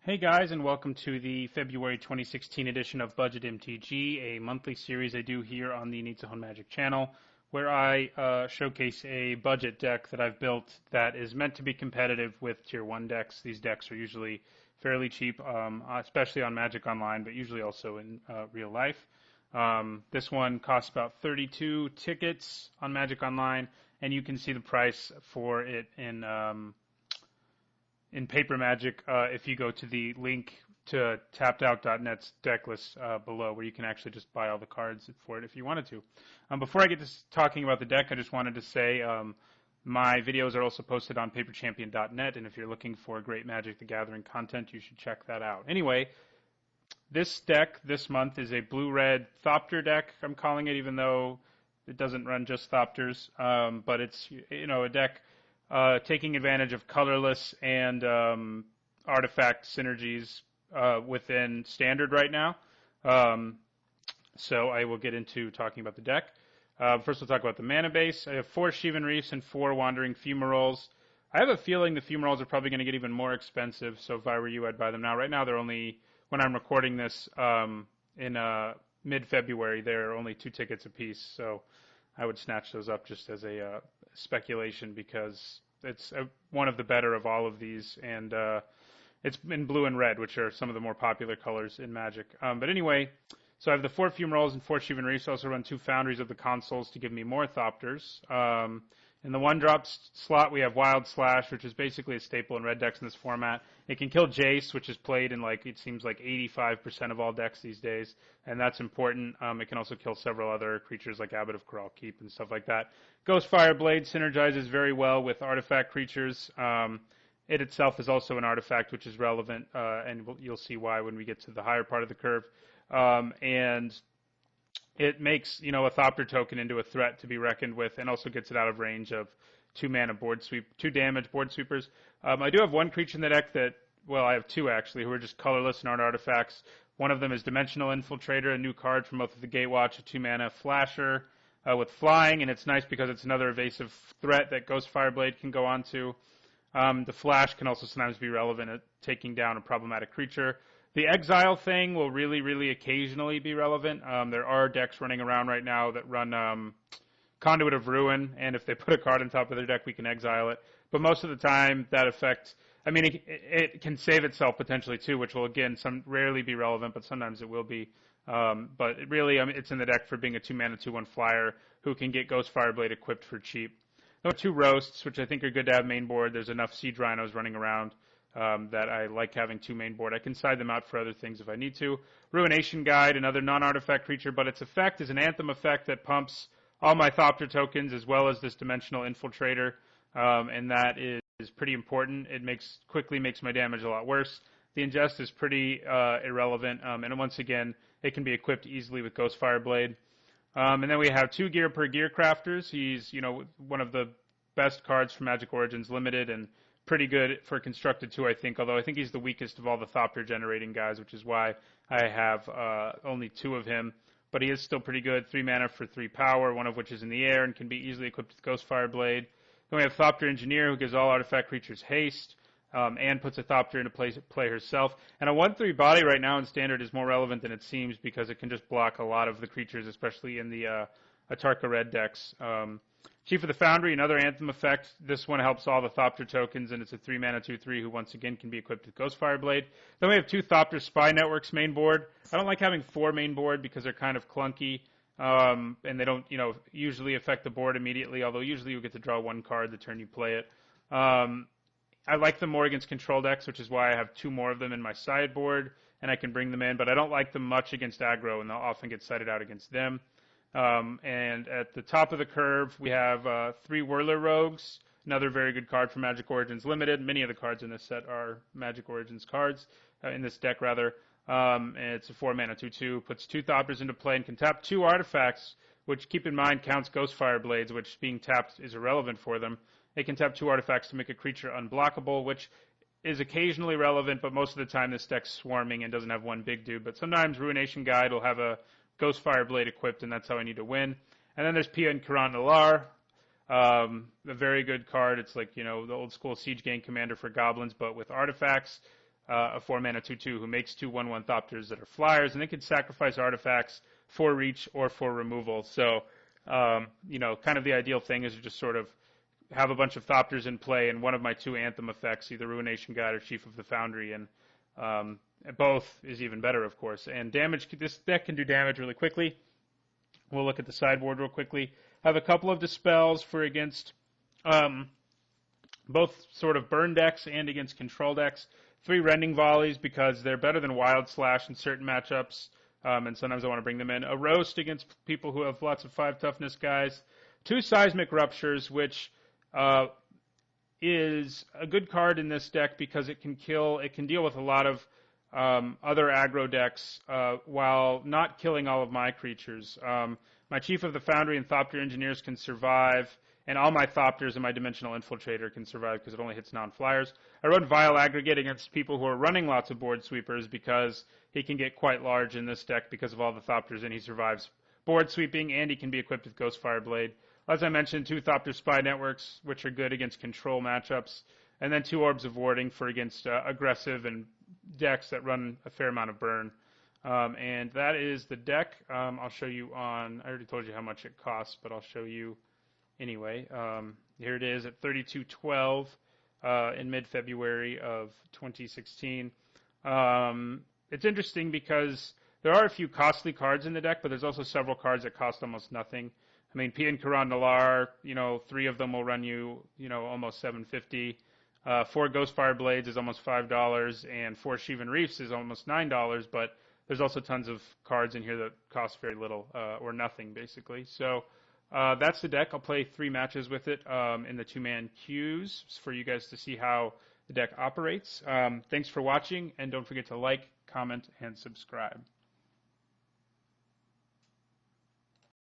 Hey guys, and welcome to the February 2016 edition of Budget MTG, a monthly series I do here on the Needs a Home Magic channel, where I showcase a budget deck that I've built that is meant to be competitive with Tier 1 decks. These decks are usually fairly cheap, especially on Magic Online, but usually also in real life. This one costs about 32 tickets on Magic Online, and you can see the price for it in Paper Magic if you go to the link to tappedOut.net's deck list below, where you can actually just buy all the cards for it if you wanted to. Before I get to talking about the deck, I just wanted to say my videos are also posted on paperchampion.net, and if you're looking for great Magic the Gathering content, you should check that out. Anyway, this deck this month is a blue-red Thopter deck, I'm calling it, even though it doesn't run just Thopters, but it's a deck taking advantage of colorless and artifact synergies within Standard right now. So I will get into talking about the deck. First we'll talk about the mana base. I have 4 Shivan Reefs and 4 Wandering Fumaroles. I have a feeling the Fumaroles are probably going to get even more expensive, so if I were you, I'd buy them now. Right now they're only, when I'm recording this in mid-February, they're only 2 tickets a piece, so I would snatch those up just as a speculation, because it's one of the better of all of these, and it's in blue and red, which are some of the more popular colors in Magic. But anyway, so I have the 4 Fumaroles and 4 Shivan Reefs. I also run 2 Foundries of the Consoles to give me more Thopters. In the 1-drop slot, we have Wild Slash, which is basically a staple in red decks in this format. It can kill Jace, which is played in, it seems like 85% of all decks these days, and that's important. It can also kill several other creatures like Abbot of Corral Keep and stuff like that. Ghostfire Blade synergizes very well with artifact creatures. It itself is also an artifact, which is relevant, and you'll see why when we get to the higher part of the curve. And it makes, a Thopter token into a threat to be reckoned with, and also gets it out of range of 2 damage board sweepers. I do have 1 creature in the deck that, well, I have 2 actually, who are just colorless and aren't artifacts. One of them is Dimensional Infiltrator, a new card from Oath of the Gatewatch, a 2-mana flasher with flying, and it's nice because it's another evasive threat that Ghostfire Blade can go on to. The flash can also sometimes be relevant at taking down a problematic creature. The exile thing will really, really occasionally be relevant. There are decks running around right now that run Conduit of Ruin, and if they put a card on top of their deck, we can exile it. But most of the time, that effect, it can save itself potentially too, which will, again, rarely be relevant, but sometimes it will be. But it really, it's in the deck for being a 2-mana, 2/1 flyer who can get Ghostfire Blade equipped for cheap. There are 2 Roasts, which I think are good to have main board. There's enough Siege Rhinos running around that I like having 2 main board. I can side them out for other things if I need to. Ruination Guide, another non-artifact creature, but its effect is an Anthem effect that pumps all my Thopter tokens as well as this Dimensional Infiltrator, and that is pretty important. It quickly makes my damage a lot worse. The ingest is pretty irrelevant, and once again, it can be equipped easily with Ghostfire Blade. And then we have 2 Gear per Gear Crafters. He's, one of the best cards for Magic Origins Limited, and pretty good for Constructed too, I think, although I think he's the weakest of all the Thopter generating guys, which is why I have only 2 of him. But he is still pretty good. 3 mana for 3 power, one of which is in the air and can be easily equipped with Ghostfire Blade. Then we have Thopter Engineer, who gives all artifact creatures haste, and puts a Thopter into play herself. And a 1/3 body right now in Standard is more relevant than it seems, because it can just block a lot of the creatures, especially in the Atarka red decks. Chief of the Foundry, another Anthem effect. This one helps all the Thopter tokens, and it's a 3-mana 2/3 who once again can be equipped with Ghostfire Blade. Then we have 2 Thopter Spy Networks main board. I don't like having 4 main board because they're kind of clunky, and they don't, usually affect the board immediately, although usually you get to draw 1 card the turn you play it. I like them more against control decks, which is why I have 2 more of them in my sideboard, and I can bring them in, but I don't like them much against aggro, and they'll often get sided out against them. And at the top of the curve, we have 3 Whirler Rogues, another very good card for Magic Origins Limited. Many of the cards in this set are Magic Origins cards, in this deck rather. And it's a 4-mana 2/2, puts 2 Thopters into play and can tap 2 artifacts, which, keep in mind, counts Ghostfire Blades, which being tapped is irrelevant for them. It can tap 2 artifacts to make a creature unblockable, which is occasionally relevant, but most of the time this deck's swarming and doesn't have 1 big dude. But sometimes Ruination Guide will have a Ghostfire Blade equipped, and that's how I need to win. And then there's Pia and Karan Nalaar, a very good card. It's like, the old school Siege Gang Commander for Goblins, but with artifacts. a 4-mana 2/2 who makes 2/1/1 Thopters that are flyers, and they can sacrifice artifacts for reach or for removal. So, kind of the ideal thing is to just sort of have a bunch of Thopters in play and one of my 2 Anthem effects, either Ruination Guide or Chief of the Foundry, and both is even better, of course. And damage, this deck can do damage really quickly. We'll look at the sideboard real quickly. Have a couple of Dispels for against both sort of burn decks and against control decks. 3 Rending Volleys because they're better than Wild Slash in certain matchups, and sometimes I want to bring them in. A Roast against people who have lots of 5 toughness guys. 2 Seismic Ruptures, which is a good card in this deck because it can deal with a lot of other aggro decks while not killing all of my creatures. My Chief of the Foundry and Thopter Engineers can survive, and all my Thopters and my Dimensional Infiltrator can survive because it only hits non-flyers. I run Vile Aggregate against people who are running lots of board sweepers because he can get quite large in this deck because of all the Thopters, and he survives board sweeping, and he can be equipped with Ghostfire Blade. As I mentioned, 2 Thopter Spy Networks, which are good against control matchups, and then 2 Orbs of Warding for against aggressive and decks that run a fair amount of burn. And that is the deck. I'll show you I already told you how much it costs, but I'll show you anyway. Here it is at $32.12 in mid-February of 2016. It's interesting because there are a few costly cards in the deck, but there's also several cards that cost almost nothing. I mean, Pian Karan Nalar, 3 of them will run you, almost $7.50. 4 Ghostfire Blades is almost $5, and 4 Shivan Reefs is almost $9, but there's also tons of cards in here that cost very little, or nothing, basically. So that's the deck. I'll play 3 matches with it in the 2-man queues for you guys to see how the deck operates. Thanks for watching, and don't forget to like, comment, and subscribe.